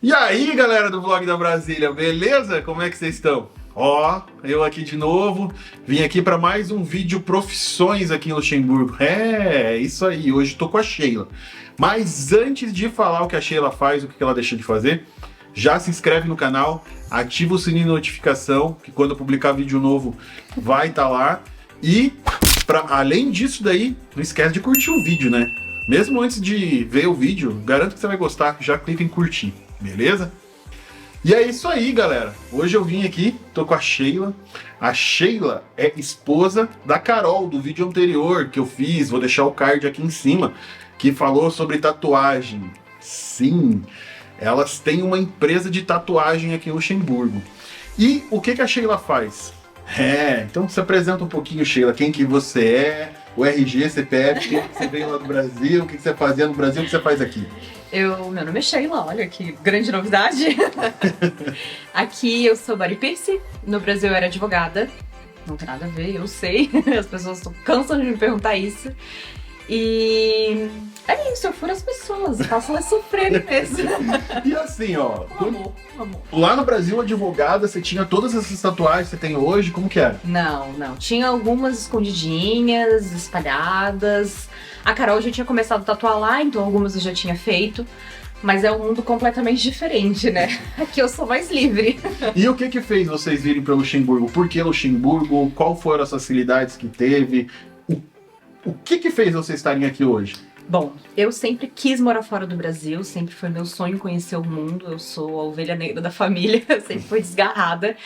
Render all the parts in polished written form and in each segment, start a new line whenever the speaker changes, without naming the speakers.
E aí, galera do Vlog da Brasília, beleza? Como é que vocês estão? Ó, eu aqui de novo, vim aqui para mais um vídeo profissões aqui em Luxemburgo. É, isso aí, hoje tô com a Sheila. Mas antes de falar o que a Sheila faz, o que ela deixa de fazer, já se inscreve no canal, ativa o sininho de notificação, que quando eu publicar vídeo novo vai estar lá. E, além disso daí, não esquece de curtir o vídeo, né? Mesmo antes de ver o vídeo, garanto que você vai gostar, já clica em curtir, beleza? E é isso aí, galera. Hoje eu vim aqui, tô com a Sheila. A Sheila é esposa da Carol, do vídeo anterior que eu fiz, vou deixar o card aqui em cima, que falou sobre tatuagem. Sim, elas têm uma empresa de tatuagem aqui em Luxemburgo. E o que a Sheila faz? Então se apresenta um pouquinho, Sheila, quem que você é, o RG, CPF, quem que você veio lá do Brasil, o que você fazia no Brasil, o que você faz aqui?
Meu nome é Sheila, olha que grande novidade. Aqui eu sou body piercing, no Brasil eu era advogada, não tem nada a ver, eu sei, as pessoas cansam de me perguntar isso. E é isso, eu furo as pessoas, faço elas sofrerem mesmo.
E assim, ó,
Amor.
lá no Brasil, advogada, você tinha todas essas tatuagens que você tem hoje, como que era?
Não, tinha algumas escondidinhas, espalhadas. A Carol já tinha começado a tatuar lá, então algumas eu já tinha feito. Mas é um mundo completamente diferente, né? Aqui eu sou mais livre.
E o que fez vocês virem para Luxemburgo? Por que Luxemburgo? Qual foram as facilidades que teve? O que fez vocês estarem aqui hoje?
Bom, eu sempre quis morar fora do Brasil, sempre foi meu sonho conhecer o mundo. Eu sou a ovelha negra da família, sempre fui desgarrada.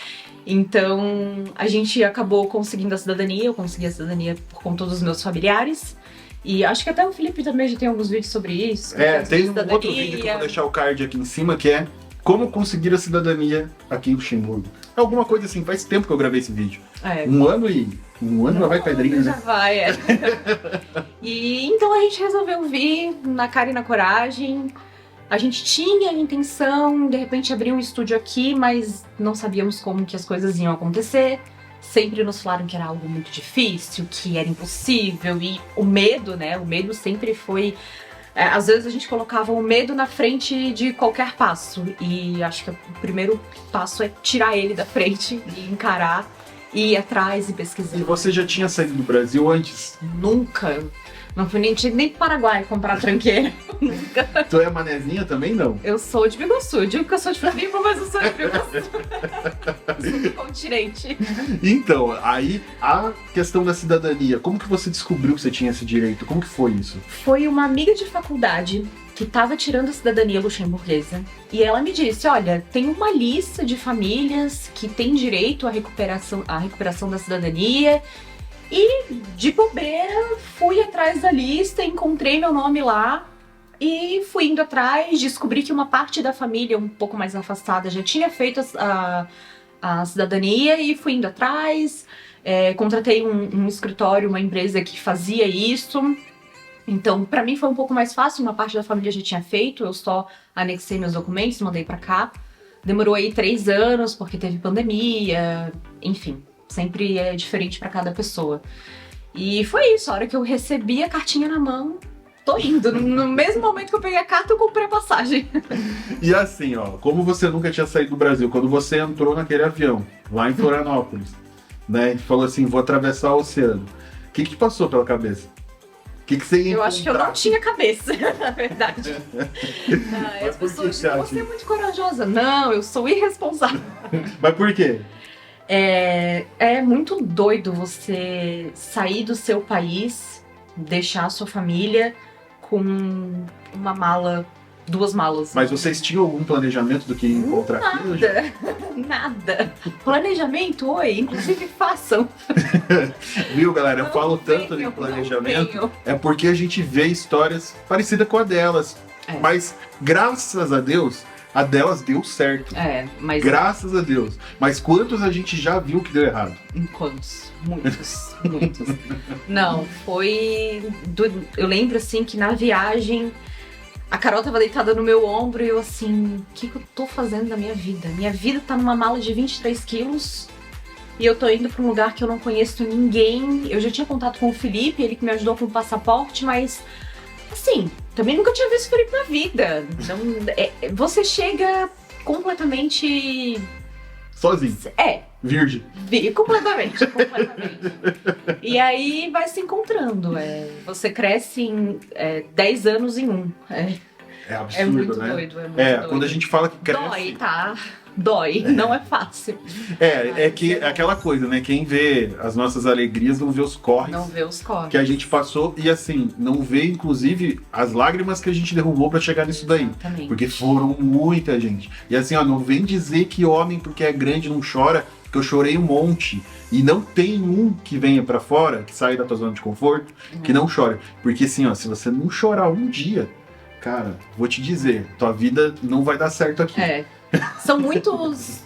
Então, a gente acabou conseguindo a cidadania, eu consegui a cidadania por conta dos meus familiares. E acho que até o Felipe também já tem alguns vídeos sobre isso.
Tem um outro vídeo que eu vou deixar o card aqui em cima, que é como conseguir a cidadania aqui em Luxemburgo. É alguma coisa assim, faz tempo que eu gravei esse vídeo. Um ano já vai pedrinha,
já
né?
Vai, E então a gente resolveu vir na cara e na coragem. A gente tinha a intenção, de repente, abrir um estúdio aqui, mas não sabíamos como que as coisas iam acontecer. Sempre nos falaram que era algo muito difícil, que era impossível. E o medo, né? O medo sempre foi... às vezes a gente colocava o medo na frente de qualquer passo. E acho que o primeiro passo é tirar ele da frente e encarar, e ir atrás e pesquisar.
E você já tinha saído do Brasil antes?
Nunca. Não fui nem pro Paraguai comprar tranqueira. Nunca.
Tu é manezinha também, não?
Eu sou de Biguaçu. Eu digo que eu sou de Floripa, mas eu sou de Biguaçu. Sou do continente.
Então, aí a questão da cidadania. Como que você descobriu que você tinha esse direito? Como que foi isso?
Foi uma amiga de faculdade que estava tirando a cidadania luxemburguesa. E ela me disse, olha, tem uma lista de famílias que têm direito à recuperação da cidadania. E, de bobeira, fui atrás da lista, encontrei meu nome lá e fui indo atrás, descobri que uma parte da família um pouco mais afastada já tinha feito a cidadania e fui indo atrás. Contratei um escritório, uma empresa que fazia isso. Então, pra mim foi um pouco mais fácil, uma parte da família já tinha feito, eu só anexei meus documentos, mandei pra cá. Demorou aí 3 anos, porque teve pandemia, enfim. Sempre é diferente pra cada pessoa. E foi isso, a hora que eu recebi a cartinha na mão, tô indo. No mesmo momento que eu peguei a carta, eu comprei a passagem.
E assim, ó, como você nunca tinha saído do Brasil, quando você entrou naquele avião, lá em Florianópolis, né, e falou assim, vou atravessar o oceano, o que passou pela cabeça? O que você ia
Eu acho que eu não tinha cabeça, na verdade. As pessoas dizem, você é muito corajosa. Não, eu sou irresponsável.
Mas por quê?
É muito doido você sair do seu país, deixar a sua família com uma mala, 2 malas.
Mas vocês tinham algum planejamento do que encontrar aqui?
Nada. Planejamento, inclusive façam.
Viu, galera? Eu falo tanto de planejamento, é porque a gente vê histórias parecidas com a delas. Mas, graças a Deus, a delas deu certo.
Mas...
Graças a Deus. Mas quantos a gente já viu que deu errado?
Quantos? Muitos. Não, foi... Eu lembro, assim, que na viagem, a Carol tava deitada no meu ombro e eu, assim, o que eu tô fazendo da minha vida? Minha vida tá numa mala de 23 quilos e eu tô indo pra um lugar que eu não conheço ninguém. Eu já tinha contato com o Felipe, ele que me ajudou com o passaporte, mas Assim, também nunca tinha visto Felipe na vida. Não, você chega completamente...
Sozinho. Virgem.
Completamente. E aí vai se encontrando. Você cresce em 10 anos em um.
É absurdo,
É muito
né?
doido, é muito doido.
Quando a gente fala que cresce...
Dói, tá? Dói, não é fácil.
Que é aquela coisa, né? Quem vê as nossas alegrias não vê os corres.
Não vê os corres.
Que a gente passou e assim, não vê inclusive as lágrimas que a gente derrubou pra chegar nisso daí.
Exatamente.
Porque foram muita gente. E assim, ó, não vem dizer que homem porque é grande não chora, porque eu chorei um monte. E não tem um que venha pra fora, que saia da tua zona de conforto, que não chore. Porque assim, ó, se você não chorar um dia, cara, vou te dizer, tua vida não vai dar certo aqui.
São muitos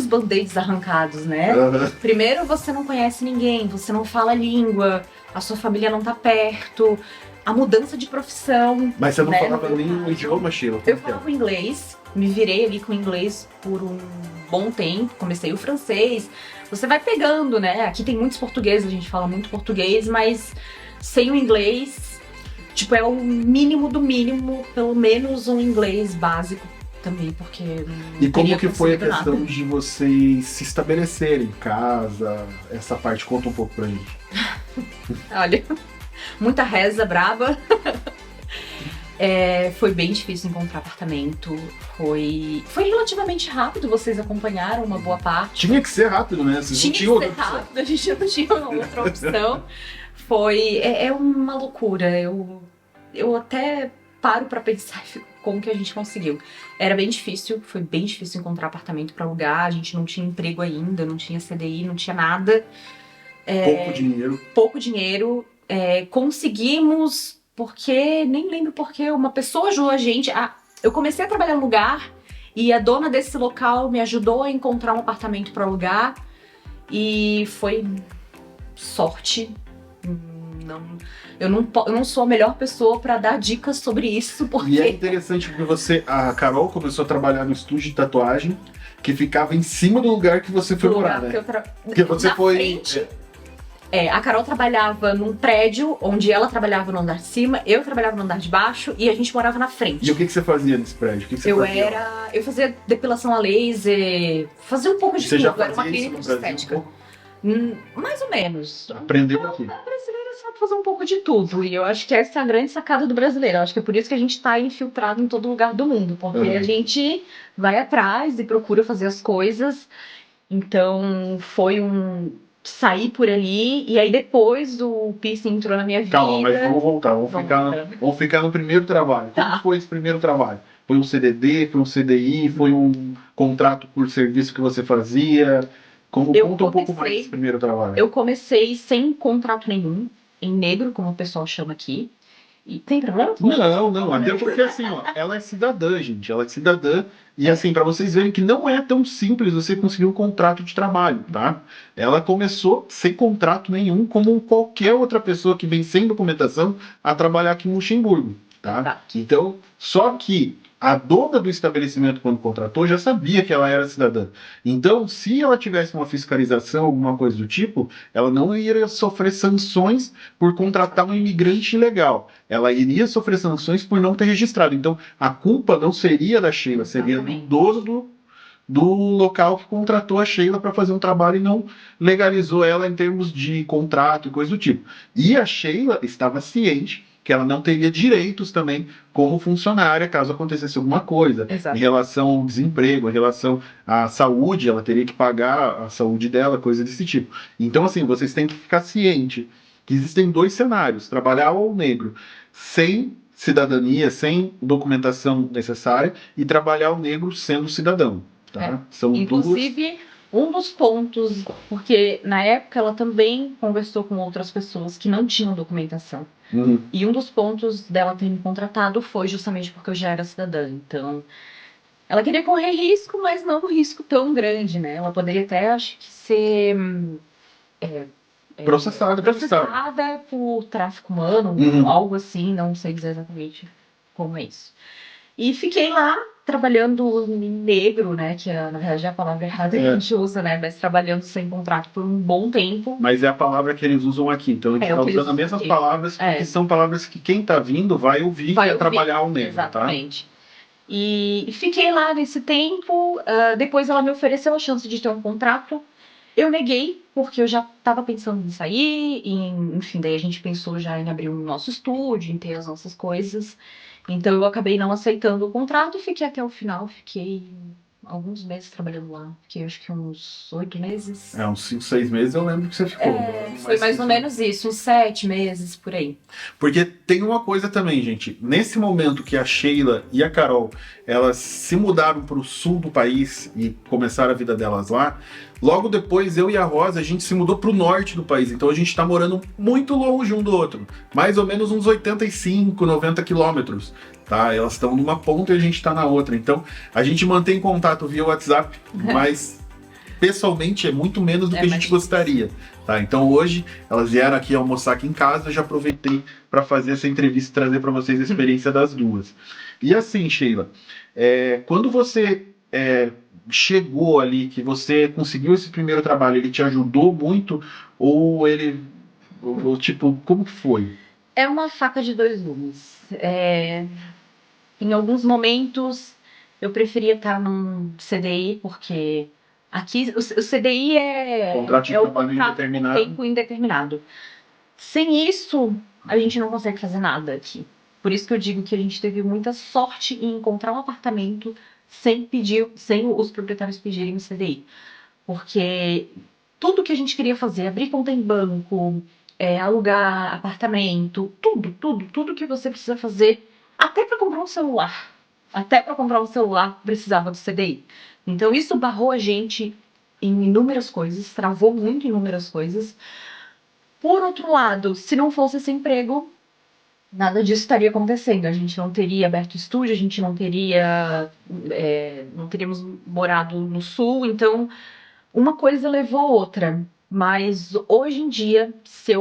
band-aids arrancados, né? Primeiro, você não conhece ninguém, você não fala a língua, a sua família não tá perto, a mudança de profissão.
Mas você não
né?
falava nenhum idioma, Sheila?
Eu falava inglês, me virei ali com inglês por um bom tempo, comecei o francês. Você vai pegando, né? Aqui tem muitos portugueses, a gente fala muito português, mas sem o inglês, tipo, é o mínimo do mínimo, pelo menos um inglês básico. Também, porque
E como que foi a
nada.
questão de vocês se estabelecerem em casa? Essa parte, conta um pouco pra gente.
Olha, muita reza braba. Foi bem difícil encontrar apartamento. Foi relativamente rápido, vocês acompanharam uma boa parte.
Tinha que ser rápido, né? Vocês
Tinha
não
que
tinham
ser
outra opção.
rápido, a gente não tinha outra opção. É uma loucura. Eu até paro pra pensar e fico, como que a gente conseguiu. Era bem difícil, foi bem difícil encontrar apartamento pra alugar, a gente não tinha emprego ainda, não tinha CDI, não tinha nada. Pouco dinheiro. Conseguimos, porque, nem lembro porque, uma pessoa ajudou a gente. Eu comecei a trabalhar no lugar e a dona desse local me ajudou a encontrar um apartamento pra alugar e foi sorte. Eu não sou a melhor pessoa pra dar dicas sobre isso, porque...
E é interessante porque a Carol começou a trabalhar no estúdio de tatuagem, que ficava em cima do lugar que você foi morar, né? Porque você foi...
Frente, a Carol trabalhava num prédio, onde ela trabalhava no andar de cima, eu trabalhava no andar de baixo e a gente morava na frente.
E o que você fazia nesse prédio? O que você fazia?
Eu fazia depilação a laser, fazia um pouco de
Você
tudo,
já
era uma
fazia isso
clínica
no
de
Brasil?
estética. Mais ou menos.
Aprendeu aqui.
O brasileiro sabe fazer um pouco de tudo. E eu acho que essa é a grande sacada do brasileiro. Eu acho que é por isso que a gente tá infiltrado em todo lugar do mundo. Porque a gente vai atrás e procura fazer as coisas. Então, foi sair por ali. E aí, depois o piercing entrou na minha vida.
Calma, mas vamos voltar. Vamos ficar no primeiro trabalho.
Tá.
Como foi esse primeiro trabalho? Foi um CDD? Foi um CDI? Foi um contrato por serviço que você fazia? Conta um pouco mais desse primeiro trabalho.
Eu comecei sem contrato nenhum, em negro, como o pessoal chama aqui. E tem problema?
Não. Até porque assim, ó, ela é cidadã, gente. Ela é cidadã. E assim, pra vocês verem que não é tão simples você conseguir um contrato de trabalho, tá? Ela começou sem contrato nenhum, como qualquer outra pessoa que vem sem documentação a trabalhar aqui em Luxemburgo, tá? Então, só que a dona do estabelecimento, quando contratou, já sabia que ela era cidadã. Então, se ela tivesse uma fiscalização, alguma coisa do tipo, ela não iria sofrer sanções por contratar um imigrante ilegal. Ela iria sofrer sanções por não ter registrado. Então, a culpa não seria da Sheila, seria do dono do local que contratou a Sheila para fazer um trabalho e não legalizou ela em termos de contrato e coisa do tipo. E a Sheila estava ciente que ela não teria direitos também como funcionária caso acontecesse alguma coisa.
Exato.
Em relação ao desemprego, em relação à saúde, ela teria que pagar a saúde dela, coisa desse tipo. Então, assim, vocês têm que ficar ciente que existem dois cenários: trabalhar ao negro sem cidadania, sem documentação necessária, e trabalhar ao negro sendo cidadão. Tá? São
inclusive, um dos pontos, porque na época ela também conversou com outras pessoas que não tinham documentação. E um dos pontos dela ter me contratado foi justamente porque eu já era cidadã. Então, ela queria correr risco, mas não um risco tão grande, né? Ela poderia até, acho que, ser
processada
por tráfico humano, algo assim, não sei dizer exatamente como é isso. E fiquei lá trabalhando negro, né? Que na verdade é a palavra errada que a gente usa, né? Mas trabalhando sem contrato por um bom tempo.
Mas é a palavra que eles usam aqui. Então a gente está usando as mesmas palavras, porque são palavras que quem está vindo vai ouvir e trabalhar o negro,
exatamente. Tá? E fiquei lá nesse tempo. Depois ela me ofereceu a chance de ter um contrato. Eu neguei, porque eu já estava pensando em sair, enfim, daí a gente pensou já em abrir o nosso estúdio, em ter as nossas coisas. Então eu acabei não aceitando o contrato e fiquei até o final. Fiquei alguns meses trabalhando lá. Fiquei acho que uns 8 meses.
Uns 5, 6 meses eu lembro que você ficou.
Foi mais ou menos isso, uns 7 meses por aí.
Porque tem uma coisa também, gente. Nesse momento que a Sheila e a Carol, elas se mudaram para o sul do país e começaram a vida delas lá, logo depois eu e a Rosa, a gente se mudou para o norte do país. Então a gente está morando muito longe um do outro. Mais ou menos uns 85, 90 quilômetros. Tá? Elas estão numa ponta e a gente está na outra. Então a gente mantém contato via WhatsApp, mas pessoalmente é muito menos do que a gente gostaria. Tá? Então hoje elas vieram aqui almoçar aqui em casa, eu já aproveitei para fazer essa entrevista e trazer para vocês a experiência das duas. E assim, Sheila, quando você chegou ali, que você conseguiu esse primeiro trabalho, ele te ajudou muito ou tipo, como foi?
É uma faca de dois gumes. Em alguns momentos eu preferia estar num CDI, porque aqui o CDI
contrato de trabalho indeterminado.
Tempo indeterminado. Sem isso, a gente não consegue fazer nada aqui. Por isso que eu digo que a gente teve muita sorte em encontrar um apartamento sem os proprietários pedirem o CDI. Porque tudo que a gente queria fazer, abrir conta em banco, alugar apartamento, tudo que você precisa fazer, até para comprar um celular. Até para comprar um celular precisava do CDI. Então isso barrou a gente em inúmeras coisas, travou muito em inúmeras coisas. Por outro lado, se não fosse esse emprego, nada disso estaria acontecendo. A gente não teria aberto estúdio, a gente não teríamos morado no sul. Então, uma coisa levou a outra. Mas hoje em dia, se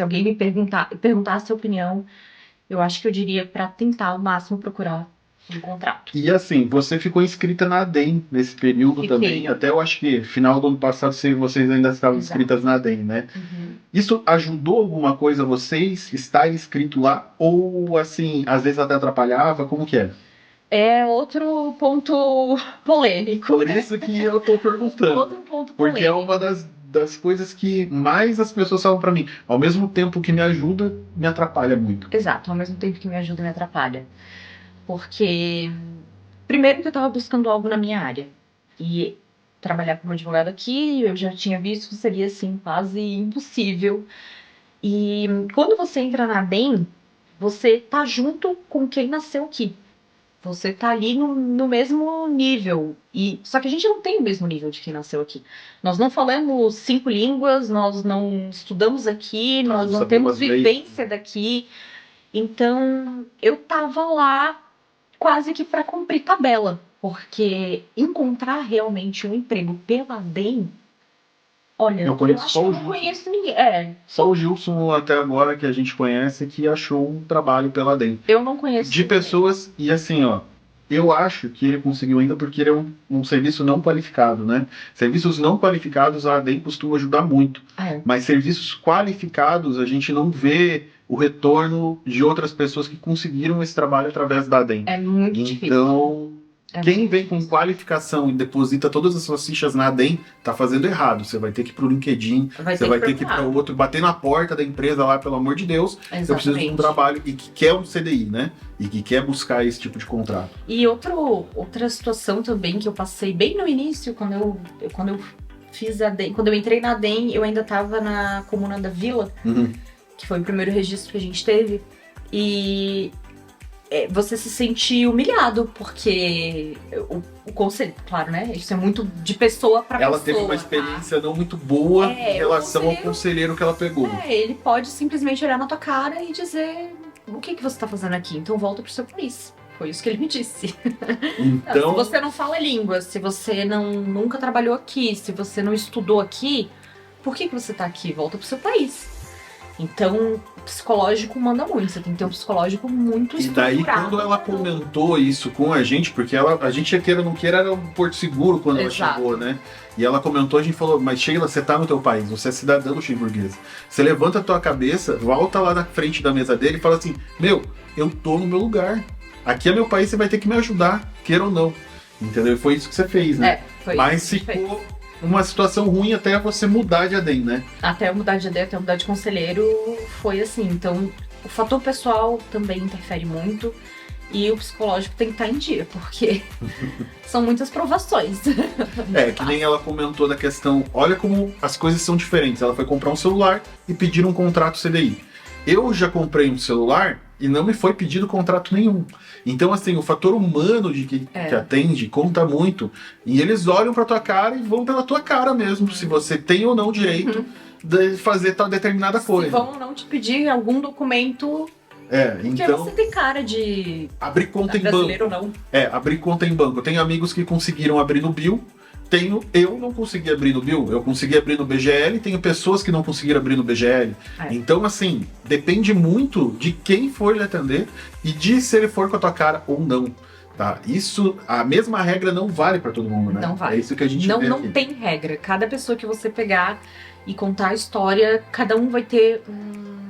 alguém me perguntasse a opinião, eu acho que eu diria para tentar ao máximo procurar um contrato.
E assim, você ficou inscrita na ADEM nesse período também, até eu acho que final do ano passado vocês ainda estavam inscritas na ADEM, né? Uhum. Isso ajudou alguma coisa a vocês estar inscrito lá? Ou assim, às vezes até atrapalhava? Como que é?
É outro ponto polêmico.
Por isso que eu tô perguntando.
Outro ponto polêmico.
Porque é uma das coisas que mais as pessoas falam pra mim. Ao mesmo tempo que me ajuda, me atrapalha muito.
Exato, ao mesmo tempo que me ajuda, me atrapalha. Porque, primeiro que eu tava buscando algo na minha área. E trabalhar como advogado aqui, eu já tinha visto, seria assim, quase impossível. E quando você entra na ADEM, você tá junto com quem nasceu aqui. Você tá ali no mesmo nível. Só que a gente não tem o mesmo nível de quem nasceu aqui. Nós não falamos 5 línguas, nós não estudamos aqui, nós não temos vivência daqui. Então, eu tava lá quase que para cumprir tabela. Porque encontrar realmente um emprego pela ADEM, olha, eu acho que eu não conheço ninguém.
Só o Gilson até agora que a gente conhece que achou um trabalho pela ADEM.
Eu não conheço
de pessoas, e assim, ó, eu acho que ele conseguiu ainda porque ele é um serviço não qualificado, né? Serviços não qualificados a ADEM costuma ajudar muito. Mas serviços qualificados a gente não vê o retorno de outras pessoas que conseguiram esse trabalho através da ADEM.
É muito difícil.
Então, quem vem com qualificação e deposita todas as suas fichas na ADEM, tá fazendo errado. Você vai ter que ir pro LinkedIn, você vai ter que ir para outro, bater na porta da empresa lá, pelo amor de Deus. Exatamente. Eu preciso de um trabalho e que quer um CDI, né? E que quer buscar esse tipo de contrato.
E outra situação também que eu passei bem no início, quando eu fiz a ADEM, quando eu entrei na ADEM, eu ainda tava na comuna da Vila, que foi o primeiro registro que a gente teve. E você se sente humilhado, porque o conselho, claro, né? Isso é muito de pessoa para pessoa.
Ela teve uma experiência não muito boa em relação ao conselheiro que ela pegou.
Ele pode simplesmente olhar na tua cara e dizer: o que você tá fazendo aqui? Então volta pro seu país. Foi isso que ele me disse.
Então,
se você não fala língua, se você nunca trabalhou aqui, se você não estudou aqui, por que você tá aqui? Volta pro seu país. Então, o psicológico manda muito. Você tem que ter um psicológico muito
E daí,
estruturado.
quando ela comentou isso com a gente, porque a gente, queira ou não queira, era um porto seguro quando ela
Exato.
chegou, né? E ela comentou, a gente falou, mas Sheila, você tá no teu país, você é cidadã luxemburguesa. Você levanta a tua cabeça, volta lá na frente da mesa dele e fala assim, meu, eu tô no meu lugar. Aqui é meu país, você vai ter que me ajudar, queira ou não. Entendeu? E foi isso que você fez, né?
Foi
mas
isso que a gente
ficou uma situação ruim até você mudar de ADEM, né?
Até eu mudar de ideia, até eu mudar de conselheiro, foi assim. Então, o fator pessoal também interfere muito. E o psicológico tem que estar em dia, porque são muitas provações.
Que nem ela comentou da questão, olha como as coisas são diferentes. Ela foi comprar um celular e pedir um contrato CDI. Eu já comprei um celular e não me foi pedido contrato nenhum. Então, assim, o fator humano de que atende conta muito. E eles olham pra tua cara e vão pela tua cara mesmo, se você tem ou não direito de fazer tal determinada coisa.
Se vão ou não te pedir algum documento, porque
então,
você tem cara de
abrir conta em banco.
brasileiro ou não.
Abrir conta em banco. Eu tenho amigos que conseguiram abrir no Bill. Eu não consegui abrir no Bill, eu consegui abrir no BGL, tenho pessoas que não conseguiram abrir no BGL. Então, assim, depende muito de quem for lhe atender e de se ele for com a tua cara ou não. Tá? Isso, a mesma regra não vale pra todo mundo, né?
Não vale.
É isso que a gente vê
Não
aqui.
tem regra. Cada pessoa que você pegar e contar a história, cada um vai ter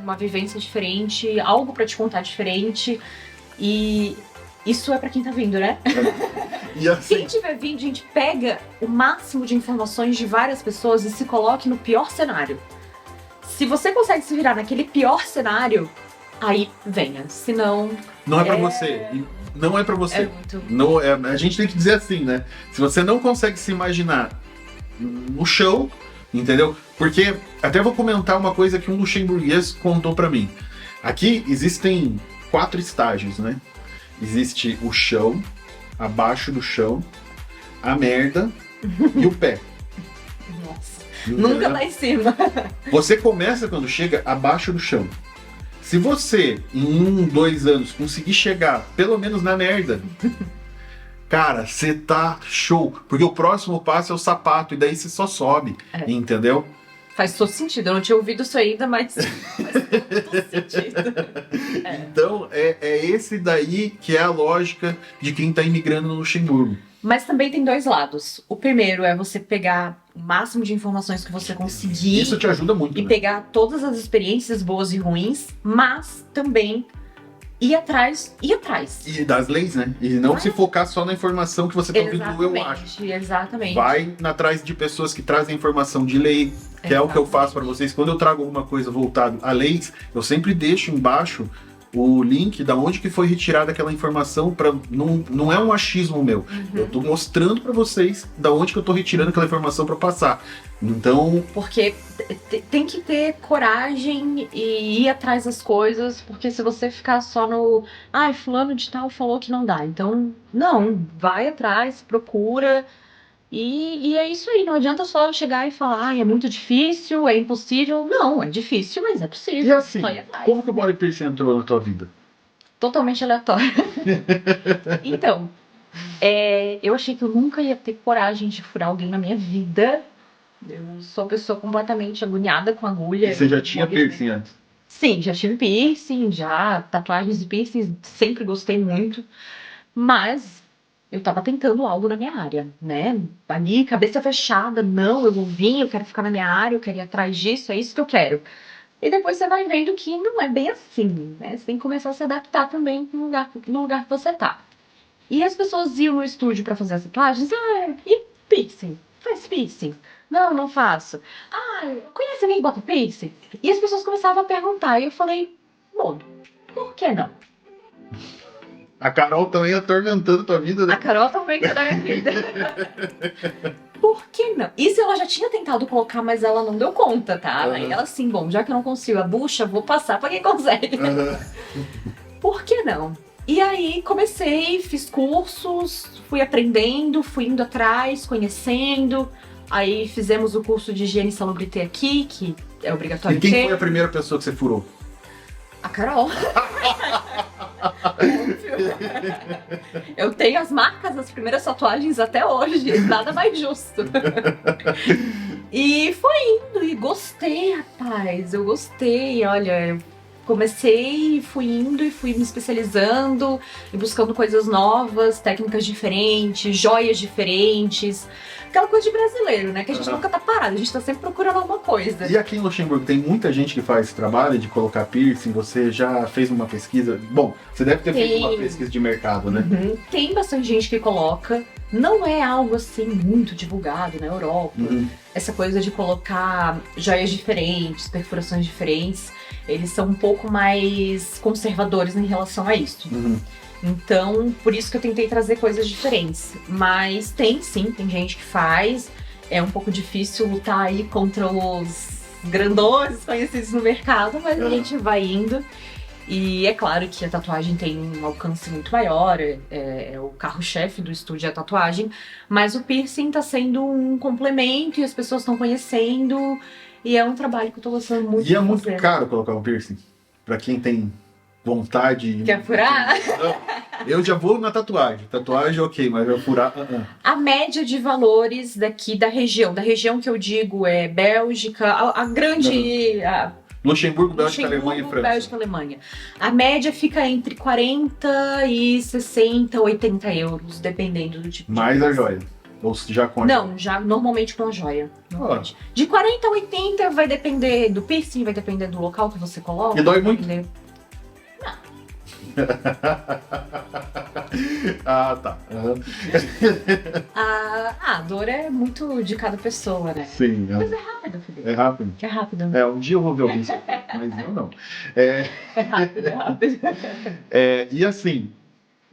uma vivência diferente, algo pra te contar diferente. E isso é pra quem tá vindo, né?
E assim,
Quem tiver vindo, a gente pega o máximo de informações de várias pessoas e se coloque no pior cenário. Se você consegue se virar naquele pior cenário, aí venha. Se não,
não é pra você. Não é pra você.
é muito...
Não, a gente tem que dizer assim, né? Se você não consegue se imaginar no chão, entendeu? Porque, até vou comentar uma coisa que um luxemburguês contou pra mim. Aqui existem 4 estágios, né? Existe o chão, abaixo do chão, a merda e o pé.
Nossa,
Entendeu?
nunca lá em cima.
Você começa quando chega abaixo do chão. Se você, em 2 anos, conseguir chegar pelo menos na merda, cara, você tá show. Porque o próximo passo é o sapato, e daí você só sobe, entendeu?
Faz todo sentido. Eu não tinha ouvido isso ainda, mas faz todo sentido.
Então, é esse daí que é a lógica de quem tá imigrando no Luxemburgo.
Mas também tem 2 lados. O primeiro é você pegar o máximo de informações que você conseguir.
Isso te ajuda muito,
E
né?
pegar todas as experiências boas e ruins, mas também ir atrás.
E das leis, né? E não se focar só na informação que você tá ouvindo, eu acho.
Exatamente.
Vai atrás de pessoas que trazem informação de lei, que é o que eu faço para vocês. Quando eu trago alguma coisa voltada a leis, eu sempre deixo embaixo o link da onde que foi retirada aquela informação. Não é um achismo meu. Eu tô mostrando para vocês da onde que eu tô retirando aquela informação para passar. Então,
Porque tem que ter coragem e ir atrás das coisas, porque se você ficar só no... Ai, fulano de tal falou que não dá. Então, não, vai atrás, procura... E é isso aí, não adianta só chegar e falar, é muito difícil, é impossível. Não, é difícil, mas é possível.
e assim,
Só ir atrás.
como que o body piercing entrou na tua vida?
Totalmente aleatório. Então, eu achei que eu nunca ia ter coragem de furar alguém na minha vida. Eu sou uma pessoa completamente agoniada com agulha.
E você já tinha
Morri-
piercing antes?
Sim, já tive piercing, já tatuagens e piercing, sempre gostei muito. Mas eu tava tentando algo na minha área, né? Ali, cabeça fechada, não, eu vou vir, eu quero ficar na minha área, eu quero ir atrás disso, é isso que eu quero. E depois você vai vendo que não é bem assim, né? Você tem que começar a se adaptar também no lugar que você tá. E as pessoas iam no estúdio pra fazer as tatuagens, e piercing? Faz piercing? Não, não faço. Conhece alguém que bota piercing? E as pessoas começavam a perguntar, e eu falei, bom, por que não?
A Carol também atormentando a tua vida, né?
A Carol também quer dar minha vida. Por que não? Isso ela já tinha tentado colocar, mas ela não deu conta, tá? Aí ela assim, bom, já que eu não consigo a bucha, vou passar pra quem consegue. Por que não? E aí comecei, fiz cursos, fui aprendendo, fui indo atrás, conhecendo. Aí fizemos o curso de higiene e salubrité aqui, que é obrigatório
E quem
ter.
foi a primeira pessoa que você furou?
A Carol. Óbvio. Eu tenho as marcas das primeiras tatuagens até hoje. Nada mais justo. E foi indo, e gostei, rapaz. Eu gostei, olha. Eu comecei, fui indo e fui me especializando e buscando coisas novas, técnicas diferentes, joias diferentes. Aquela coisa de brasileiro, né? Que a gente nunca tá parado, a gente tá sempre procurando alguma coisa.
E aqui em Luxemburgo tem muita gente que faz esse trabalho de colocar piercing. Você já fez uma pesquisa? Bom, você deve ter feito uma pesquisa de mercado, né?
Uhum. Tem bastante gente que coloca. Não é algo assim muito divulgado na Europa. Essa coisa de colocar joias diferentes, perfurações diferentes, eles são um pouco mais conservadores em relação a isso. Então, por isso que eu tentei trazer coisas diferentes. Mas tem sim, tem gente que faz. É um pouco difícil lutar aí contra os grandões conhecidos no mercado, mas a gente vai indo. E é claro que a tatuagem tem um alcance muito maior, é o carro-chefe do estúdio é a tatuagem, mas o piercing tá sendo um complemento e as pessoas estão conhecendo, e é um trabalho que eu tô gostando muito de
E é muito
fazer.
caro colocar um piercing, pra quem tem vontade.
Quer furar?
Não, eu já vou na tatuagem. Tatuagem ok, mas eu furar.
A média de valores daqui da região que eu digo é Bélgica, a grande...
Luxemburgo, Bélgica, Alemanha e França.
Bélgica, Alemanha. A média fica entre 40 e 60, 80 euros, dependendo do tipo
Mais
de
a joia. Ou já com a joia?
Não, já normalmente com a joia. Normalmente. De 40 a 80 vai depender do piercing, vai depender do local que você coloca.
E dói muito? Ah, tá.
A dor é muito de cada pessoa, né?
Sim.
Mas é rápido, Felipe.
É rápido.
É rápido.
Um dia eu vou ver alguém, mas eu não.
É rápido, é rápido.
E assim,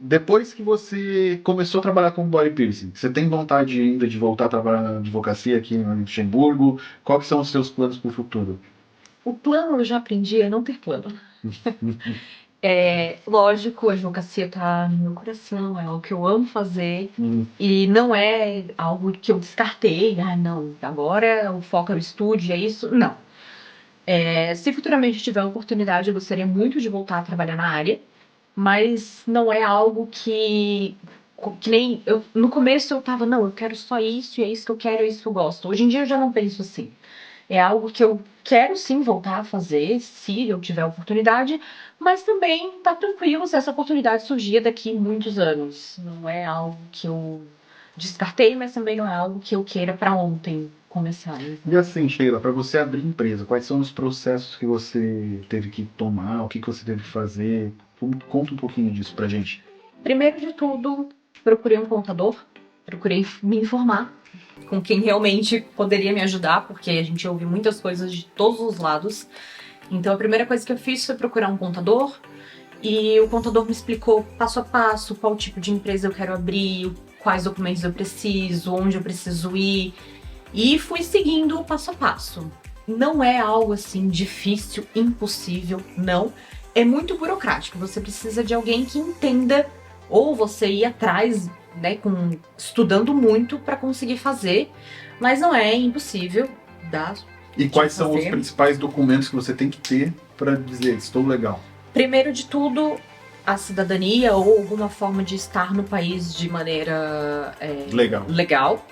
depois que você começou a trabalhar com body piercing, você tem vontade ainda de voltar a trabalhar na advocacia aqui em Luxemburgo? Quais que são os seus planos para o futuro?
O plano, eu já aprendi, é não ter plano. Lógico, a advocacia tá no meu coração, é algo que eu amo fazer. E não é algo que eu descartei. Não, agora o foco é o estúdio, é isso. Não. Se futuramente tiver a oportunidade, eu gostaria muito de voltar a trabalhar na área. Mas não é algo que nem... no começo eu tava, não, eu quero só isso, e é isso que eu quero, é isso que eu gosto. Hoje em dia eu já não penso assim. É algo que eu quero sim voltar a fazer, se eu tiver a oportunidade, mas também tá tranquilo se essa oportunidade surgir daqui muitos anos. Não é algo que eu descartei, mas também não é algo que eu queira para ontem começar.
E assim, Sheila, para você abrir empresa, quais são os processos que você teve que tomar, o que você teve que fazer? Conta um pouquinho disso pra gente.
Primeiro de tudo, procurei um contador, procurei me informar com quem realmente poderia me ajudar, porque a gente ouve muitas coisas de todos os lados. Então a primeira coisa que eu fiz foi procurar um contador, e o contador me explicou passo a passo qual tipo de empresa eu quero abrir, quais documentos eu preciso, onde eu preciso ir, e fui seguindo passo a passo. Não é algo assim difícil, impossível, não. É muito burocrático, você precisa de alguém que entenda, ou você ir atrás, né, estudando muito para conseguir fazer, mas não é impossível.
E quais são os principais documentos que você tem que ter para dizer estou legal? Primeiro
de tudo, a cidadania ou alguma forma de estar no país de maneira legal.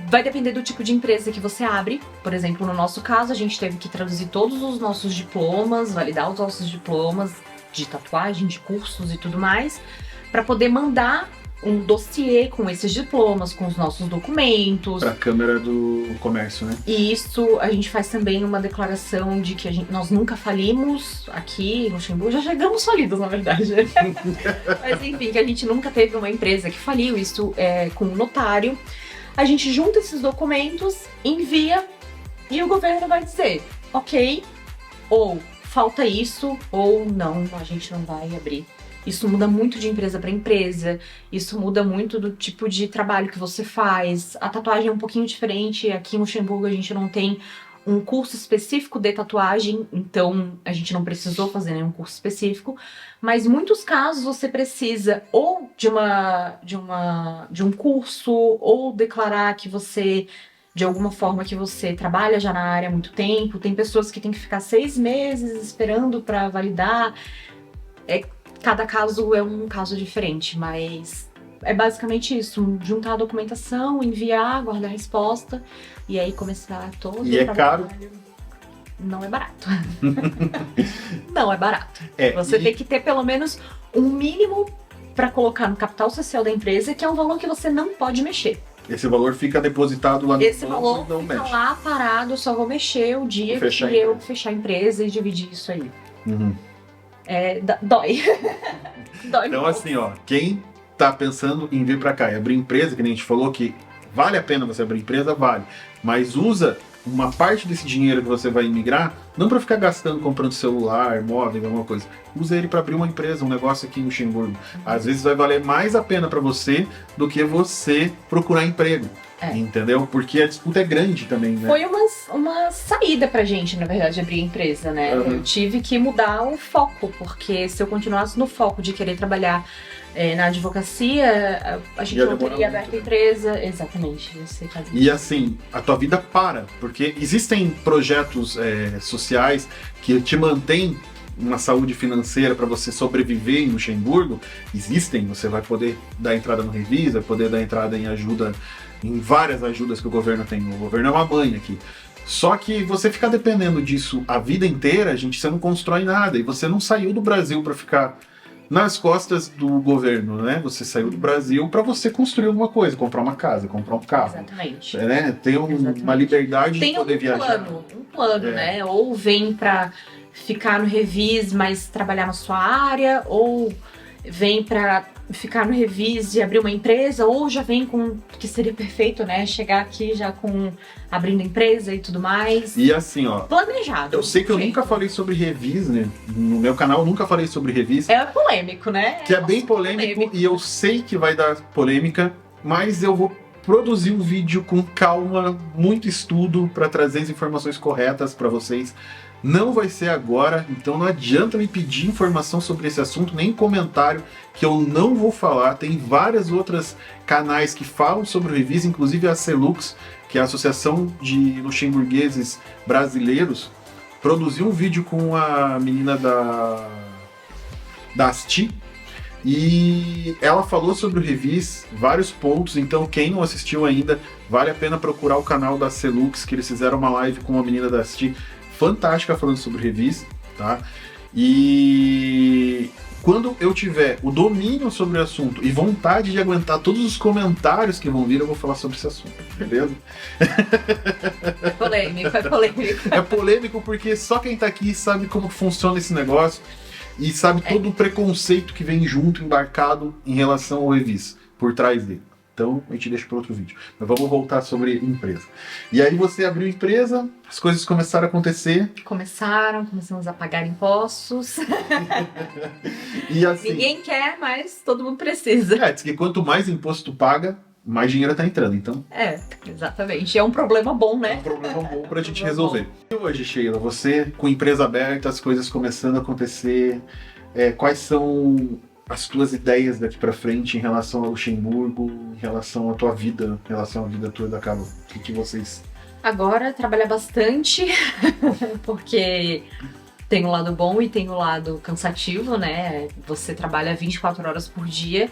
Vai depender do tipo de empresa que você abre. Por exemplo, no nosso caso, a gente teve que traduzir todos os nossos diplomas, validar os nossos diplomas de tatuagem, de cursos e tudo mais, para poder mandar um dossiê com esses diplomas, com os nossos documentos.
Para a Câmara do Comércio, né?
E isso, a gente faz também uma declaração de que nós nunca falimos aqui em Luxemburgo. Já chegamos falidos, na verdade. Mas enfim, que a gente nunca teve uma empresa que faliu. Isso é com o notário. A gente junta esses documentos, envia, e o governo vai dizer, ok, ou falta isso, ou não, a gente não vai abrir. Isso muda muito de empresa para empresa, isso muda muito do tipo de trabalho que você faz. A tatuagem é um pouquinho diferente. Aqui em Luxemburgo a gente não tem um curso específico de tatuagem, então a gente não precisou fazer nenhum curso específico, mas em muitos casos você precisa ou de um curso, ou declarar que você, de alguma forma, que você trabalha já na área há muito tempo. Tem pessoas que têm que ficar 6 meses esperando para validar. Cada caso é um caso diferente, mas é basicamente isso, juntar a documentação, enviar, guardar a resposta e aí começar todo
E
o
é
trabalho.
caro?
Não é barato. Não é barato.
É,
Você
e-
tem que ter pelo menos um mínimo para colocar no capital social da empresa, que é um valor que você não pode mexer.
Esse valor fica depositado lá no
Esse
banco
valor
e não
fica
mexe.
lá parado, eu só vou mexer o dia
Vou fechar
que
a
eu
empresa.
fechar a empresa e dividir isso aí.
Uhum.
Dói. Dói
Então,
no bolso.
assim, ó, quem tá pensando em vir pra cá e abrir empresa, que nem a gente falou que vale a pena você abrir empresa, vale. Mas usa uma parte desse dinheiro que você vai imigrar, não para ficar gastando comprando celular, móvel, alguma coisa. Usa ele para abrir uma empresa, um negócio aqui em Luxemburgo. Às vezes vai valer mais a pena para você do que você procurar emprego.
É.
Entendeu? Porque a disputa é grande também, né?
Foi uma saída pra gente, na verdade, abrir a empresa, né?
Uhum.
Eu tive que mudar o foco, porque se eu continuasse no foco de querer trabalhar na advocacia, a gente
Ia
não
demorar
teria
muito,
aberto a
né?
empresa. Exatamente, você faz isso.
E assim, a tua vida para, porque existem projetos sociais que te mantêm uma saúde financeira para você sobreviver em Luxemburgo. Existem, você vai poder dar entrada no Revisa, vai poder dar entrada em ajuda, em várias ajudas que o governo tem. O governo é uma mãe aqui. Só que você ficar dependendo disso a vida inteira, gente, você não constrói nada. E você não saiu do Brasil para ficar nas costas do governo, né? Você saiu do Brasil para você construir alguma coisa, comprar uma casa, comprar um carro,
Exatamente.
né? Ter
Exatamente.
uma liberdade
Tem
de poder viajar.
um plano,
É.
né? Ou vem pra ficar no Revis, mas trabalhar na sua área, ou vem pra ficar no Revis e abrir uma empresa, ou já vem com, que seria perfeito, né? Chegar aqui já com abrindo empresa e tudo mais.
E assim, ó,
Planejado.
eu sei que eu
gente.
nunca falei sobre Revis, né? No meu canal eu nunca falei sobre Revis,
É polêmico, né?
que é bem polêmico e eu sei que vai dar polêmica, mas eu vou produzir um vídeo com calma, muito estudo para trazer as informações corretas para vocês. Não vai ser agora, então não adianta me pedir informação sobre esse assunto, nem comentário, que eu não vou falar. Tem várias outras canais que falam sobre o Revis, inclusive a Celux, que é a Associação de Luxemburgueses Brasileiros, produziu um vídeo com a menina da Asti, e ela falou sobre o Revis, vários pontos, então quem não assistiu ainda, vale a pena procurar o canal da Celux, que eles fizeram uma live com a menina da Asti, fantástica falando sobre o Revis, tá? E quando eu tiver o domínio sobre o assunto e vontade de aguentar todos os comentários que vão vir, eu vou falar sobre esse assunto, beleza?
É polêmico, é polêmico.
É polêmico porque só quem tá aqui sabe como funciona esse negócio e sabe todo o preconceito que vem junto, embarcado em relação ao Revis, por trás dele. Então, a gente deixa para outro vídeo. Mas vamos voltar sobre empresa. E aí você abriu empresa, as coisas começaram a acontecer.
Começamos a pagar impostos.
E assim,
Ninguém quer, mas todo mundo precisa.
diz que quanto mais imposto tu paga, mais dinheiro tá entrando. Então,
É, exatamente. É um problema bom,
é um
né?
problema bom pra gente
Problema
resolver. E hoje, Sheila, você com empresa aberta, as coisas começando a acontecer, quais são as tuas ideias daqui pra frente em relação ao Luxemburgo, em relação à tua vida, em relação à vida tua da Carol? O que vocês...
Agora, trabalhar bastante, porque tem o lado bom e tem o lado cansativo, né? Você trabalha 24 horas por dia.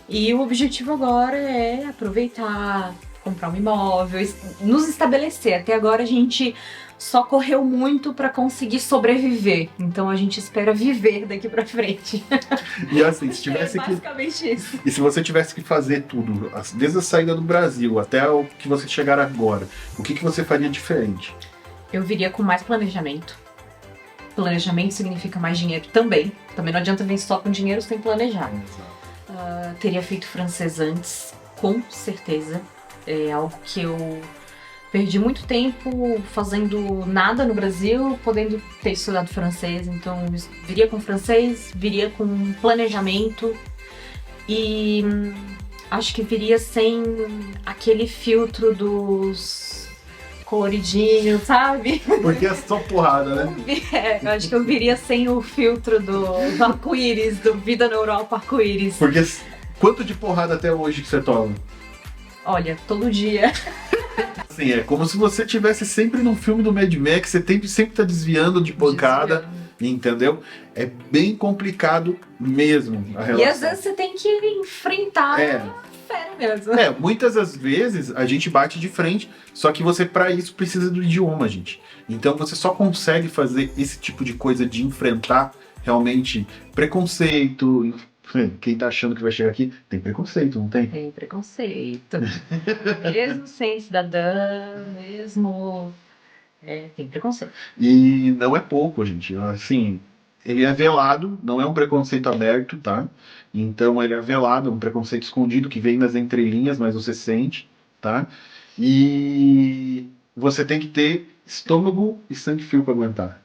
E o objetivo agora é aproveitar, comprar um imóvel, nos estabelecer. Até agora a gente só correu muito para conseguir sobreviver. Então a gente espera viver daqui para frente.
E assim, se tivesse
É
que...
basicamente isso.
E se você tivesse que fazer tudo, desde a saída do Brasil até o que você chegar agora, o que você faria diferente?
Eu viria com mais planejamento. Planejamento significa mais dinheiro também. Também não adianta vir só com dinheiro sem planejar. Teria feito francês antes, com certeza. É algo que eu perdi muito tempo fazendo nada no Brasil, podendo ter estudado francês. Então, viria com francês, viria com planejamento e acho que viria sem aquele filtro dos coloridinhos, sabe?
Porque é só porrada, né?
Eu acho que eu viria sem o filtro do arco-íris, do Vida na Europa arco-íris.
Porque quanto de porrada até hoje que você toma?
Olha, todo dia.
Assim, é como se você tivesse sempre num filme do Mad Max, você sempre tá desviando de pancada, entendeu? É bem complicado mesmo a relação.
E às vezes você tem que enfrentar tá
É.
fera mesmo.
Muitas das vezes a gente bate de frente, só que você para isso precisa do idioma, gente. Então você só consegue fazer esse tipo de coisa de enfrentar realmente preconceito. Quem tá achando que vai chegar aqui tem preconceito, não tem?
Tem preconceito. Mesmo sem cidadã, mesmo. Tem preconceito.
E não é pouco, gente. Assim, ele é velado, não é um preconceito aberto, tá? Então ele é velado, é um preconceito escondido que vem nas entrelinhas, mas você sente, tá? E você tem que ter estômago e sangue frio para aguentar,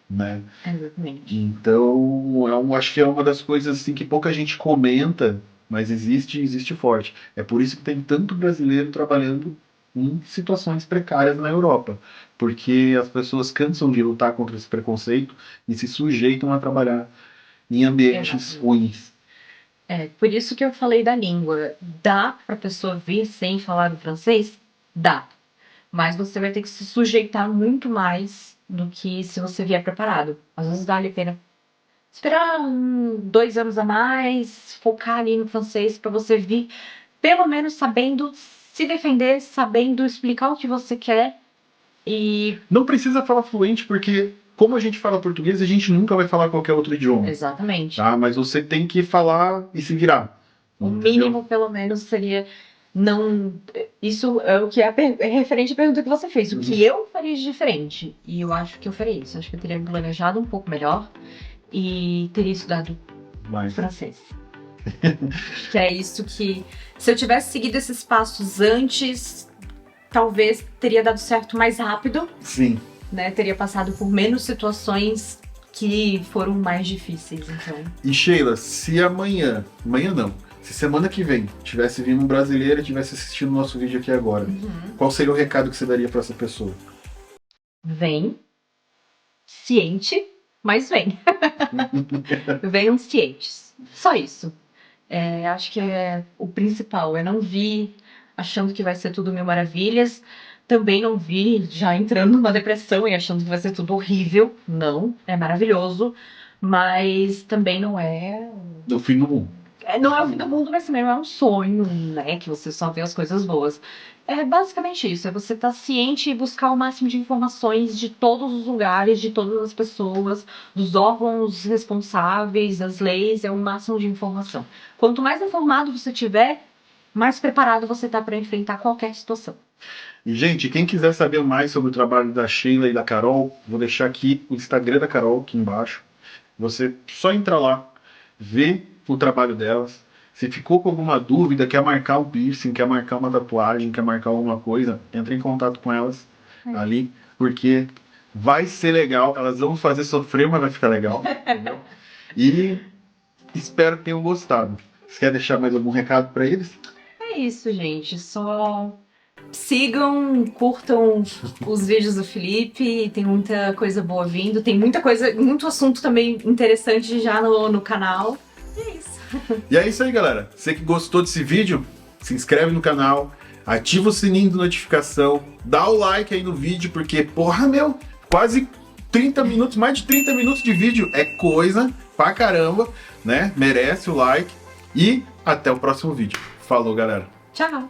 né?
Exatamente.
Então, acho que é uma das coisas assim que pouca gente comenta, mas existe forte. É por isso que tem tanto brasileiro trabalhando em situações precárias na Europa, porque as pessoas cansam de lutar contra esse preconceito e se sujeitam a trabalhar em ambientes ruins.
Por isso que eu falei da língua. Dá pra pessoa vir sem falar o francês? Dá. Mas você vai ter que se sujeitar muito mais do que se você vier preparado. Às vezes vale a pena esperar 2 anos a mais, focar ali no francês pra você vir, pelo menos sabendo se defender, sabendo explicar o que você quer e...
Não precisa falar fluente, porque como a gente fala português, a gente nunca vai falar qualquer outro idioma.
Exatamente.
Tá? Mas você tem que falar e se virar.
O mínimo, pelo menos, seria não. Isso é o que é referente à pergunta que você fez. O que eu faria de diferente? E eu acho que eu faria isso. Acho que eu teria planejado um pouco melhor e teria estudado francês. Que é isso que, se eu tivesse seguido esses passos antes, talvez teria dado certo mais rápido.
Sim.
Né? Teria passado por menos situações que foram mais difíceis, então.
E Sheila, se amanhã não, se semana que vem tivesse vindo um brasileiro e tivesse assistindo o nosso vídeo aqui agora, qual seria o recado que você daria para essa pessoa?
Vem, ciente, mas vem. Venham cientes. Só isso. Acho que é o principal. Eu não vi achando que vai ser tudo mil maravilhas. Também não vi já entrando numa depressão e achando que vai ser tudo horrível. Não, é maravilhoso. Mas também não é...
O fim do mundo.
Não é o fim do mundo, mas também não é um sonho, né? Que você só vê as coisas boas. É basicamente isso. É você estar ciente e buscar o máximo de informações de todos os lugares, de todas as pessoas, dos órgãos responsáveis, das leis. É o máximo de informação. Quanto mais informado você tiver, mais preparado você está para enfrentar qualquer situação.
E, gente, quem quiser saber mais sobre o trabalho da Sheila e da Carol, vou deixar aqui o Instagram da Carol, aqui embaixo. Você só entra lá, vê o trabalho delas. Se ficou com alguma dúvida, quer marcar um piercing, quer marcar uma tatuagem, quer marcar alguma coisa, entre em contato com elas ali, porque vai ser legal. Elas vão fazer sofrer, mas vai ficar legal. E espero que tenham gostado. Você quer deixar mais algum recado para eles?
É isso, gente. Só sigam, curtam os vídeos do Felipe, tem muita coisa boa vindo, tem muita coisa, muito assunto também interessante já no canal. E é isso.
E é isso aí, galera. Você que gostou desse vídeo, se inscreve no canal, ativa o sininho de notificação, dá o like aí no vídeo, porque, porra, meu, quase 30 minutos, mais de 30 minutos de vídeo é coisa pra caramba, né? Merece o like e até o próximo vídeo. Falou, galera.
Tchau!